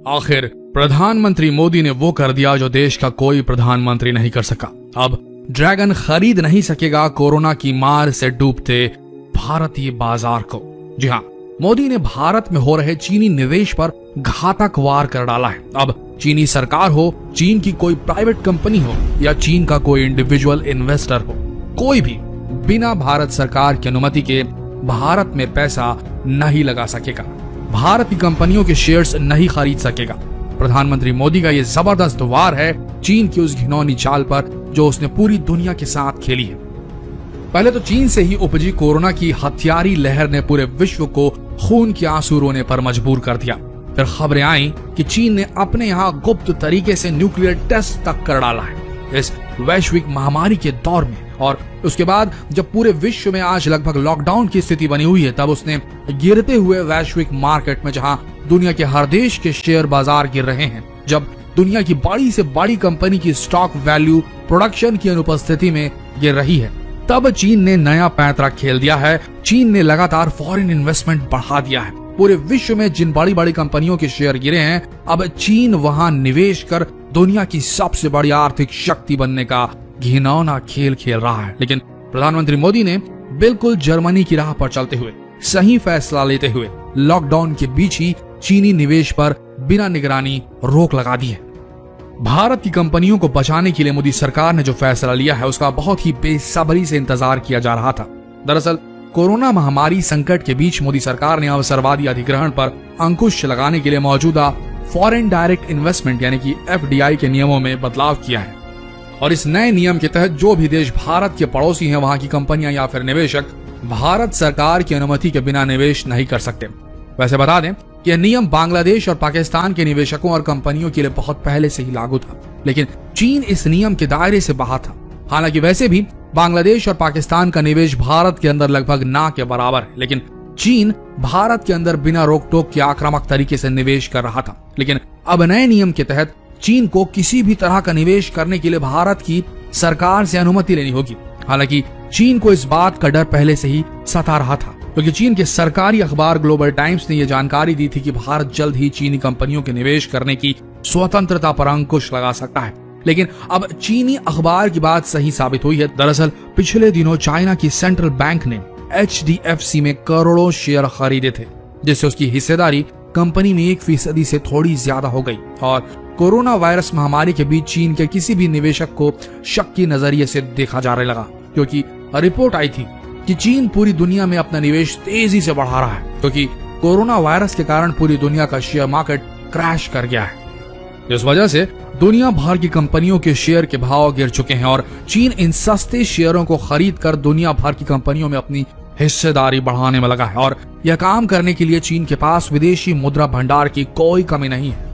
आखिर प्रधानमंत्री मोदी ने वो कर दिया जो देश का कोई प्रधानमंत्री नहीं कर सका। अब ड्रैगन खरीद नहीं सकेगा कोरोना की मार से डूबते भारतीय बाजार को। जी हाँ, मोदी ने भारत में हो रहे चीनी निवेश पर घातक वार कर डाला है। अब चीनी सरकार हो, चीन की कोई प्राइवेट कंपनी हो या चीन का कोई इंडिविजुअल इन्वेस्टर हो, कोई भी बिना भारत सरकार की अनुमति के भारत में पैसा नहीं लगा सकेगा, भारत की कंपनियों के शेयर्स नहीं खरीद सकेगा। प्रधानमंत्री मोदी का ये जबरदस्त वार है चीन की उस घिनौनी चाल पर जो उसने पूरी दुनिया के साथ खेली है। पहले तो चीन से ही उपजी कोरोना की हत्यारी लहर ने पूरे विश्व को खून के आंसू रोने पर मजबूर कर दिया। फिर खबरें आई कि चीन ने अपने यहाँ गुप्त तरीके से न्यूक्लियर टेस्ट तक कर डाला है इस वैश्विक महामारी के दौर में। और उसके बाद जब पूरे विश्व में आज लगभग लॉकडाउन की स्थिति बनी हुई है, तब उसने गिरते हुए वैश्विक मार्केट में, जहां दुनिया के हर देश के शेयर बाजार गिर रहे हैं, जब दुनिया की बड़ी से बड़ी कंपनी की स्टॉक वैल्यू प्रोडक्शन की अनुपस्थिति में गिर रही है, तब चीन ने नया पैंतरा खेल दिया है। चीन ने लगातार फॉरेन इन्वेस्टमेंट बढ़ा दिया है। पूरे विश्व में जिन बड़ी बड़ी कंपनियों के शेयर गिरे हैं, अब चीन वहां निवेश कर दुनिया की सबसे बड़ी आर्थिक शक्ति बनने का घिनौना खेल खेल रहा है। लेकिन प्रधानमंत्री मोदी ने बिल्कुल जर्मनी की राह पर चलते हुए, सही फैसला लेते हुए लॉकडाउन के बीच ही चीनी निवेश पर बिना निगरानी रोक लगा दी है। भारत की कंपनियों को बचाने के लिए मोदी सरकार ने जो फैसला लिया है, उसका बहुत ही बेसब्री से इंतजार किया जा रहा था। दरअसल कोरोना महामारी संकट के बीच मोदी सरकार ने अवसरवादी अधिग्रहण पर अंकुश लगाने के लिए मौजूदा फॉरेन डायरेक्ट इन्वेस्टमेंट यानी कि FDI के नियमों में बदलाव किया है। और इस नए नियम के तहत जो भी देश भारत के पड़ोसी हैं, वहां की कंपनियां या फिर निवेशक भारत सरकार की अनुमति के बिना निवेश नहीं कर सकते। वैसे बता दें कि यह नियम बांग्लादेश और पाकिस्तान के निवेशकों और कंपनियों के लिए बहुत पहले से ही लागू था, लेकिन चीन इस नियम के दायरे से बाहर था। हालांकि वैसे भी बांग्लादेश और पाकिस्तान का निवेश भारत के अंदर लगभग ना के बराबर है, लेकिन चीन भारत के अंदर बिना रोक टोक के आक्रामक तरीके से निवेश कर रहा था। लेकिन अब नए नियम के तहत चीन को किसी भी तरह का निवेश करने के लिए भारत की सरकार से अनुमति लेनी होगी। हालांकि चीन को इस बात का डर पहले से ही सता रहा था, क्योंकि चीन के सरकारी अखबार ग्लोबल टाइम्स ने यह जानकारी दी थी कि भारत जल्द ही चीनी कंपनियों के निवेश करने की स्वतंत्रता पर अंकुश लगा सकता है। लेकिन अब चीनी अखबार की बात सही साबित हुई है। दरअसल पिछले दिनों चाइना की सेंट्रल बैंक ने HDFC में करोड़ों शेयर खरीदे थे, जिससे उसकी हिस्सेदारी कंपनी में 1% से थोड़ी ज्यादा हो गई। और कोरोना वायरस महामारी के बीच चीन के किसी भी निवेशक को शक की नजरिए से देखा जाने लगा, क्योंकि रिपोर्ट आई थी कि चीन पूरी दुनिया में अपना निवेश तेजी से बढ़ा रहा है, क्योंकि कोरोना वायरस के कारण पूरी दुनिया का शेयर मार्केट क्रैश कर गया है। इस वजह से दुनिया भर की कंपनियों के शेयर के भाव गिर चुके हैं और चीन इन सस्ते शेयरों को खरीद कर दुनिया भर की कंपनियों में अपनी हिस्सेदारी बढ़ाने में लगा है। और यह काम करने के लिए चीन के पास विदेशी मुद्रा भंडार की कोई कमी नहीं है,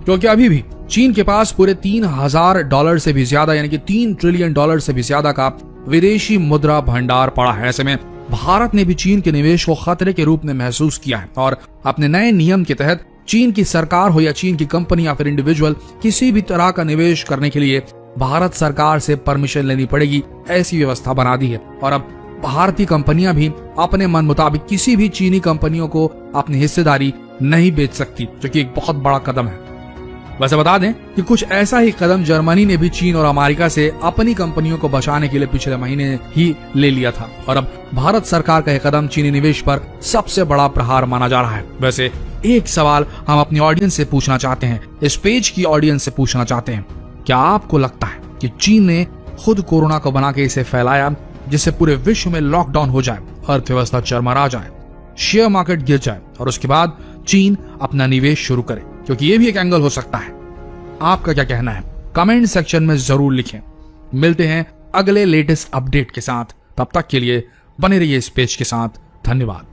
क्योंकि अभी भी चीन के पास पूरे $3,000 से भी ज्यादा यानी कि $3 ट्रिलियन से भी ज्यादा का विदेशी मुद्रा भंडार पड़ा है। ऐसे में भारत ने भी चीन के निवेश को खतरे के रूप में महसूस किया है और अपने नए नियम के तहत चीन की सरकार हो या चीन की कंपनी या फिर इंडिविजुअल किसी भी तरह का निवेश करने के लिए भारत सरकार से परमिशन लेनी पड़ेगी, ऐसी व्यवस्था बना दी है। और अब भारतीय कंपनियां भी अपने मन मुताबिक किसी भी चीनी कंपनियों को अपनी हिस्सेदारी नहीं बेच सकती, जो कि एक बहुत बड़ा कदम है। वैसे बता दें कि कुछ ऐसा ही कदम जर्मनी ने भी चीन और अमेरिका से अपनी कंपनियों को बचाने के लिए पिछले महीने ही ले लिया था। और अब भारत सरकार का यह कदम चीनी निवेश पर सबसे बड़ा प्रहार माना जा रहा है। वैसे एक सवाल हम अपनी ऑडियंस से पूछना चाहते हैं, इस पेज की ऑडियंस से पूछना चाहते हैं, क्या आपको लगता है कि चीन ने खुद कोरोना को बना के इसे फैलाया जिससे पूरे विश्व में लॉकडाउन हो जाए, अर्थव्यवस्था चरमरा जाए, शेयर मार्केट गिर जाए और उसके बाद चीन अपना निवेश शुरू करे? क्योंकि ये भी एक एंगल हो सकता है। आपका क्या कहना है कमेंट सेक्शन में जरूर लिखें। मिलते हैं अगले लेटेस्ट अपडेट के साथ, तब तक के लिए बने रहिए इस पेज के साथ। धन्यवाद।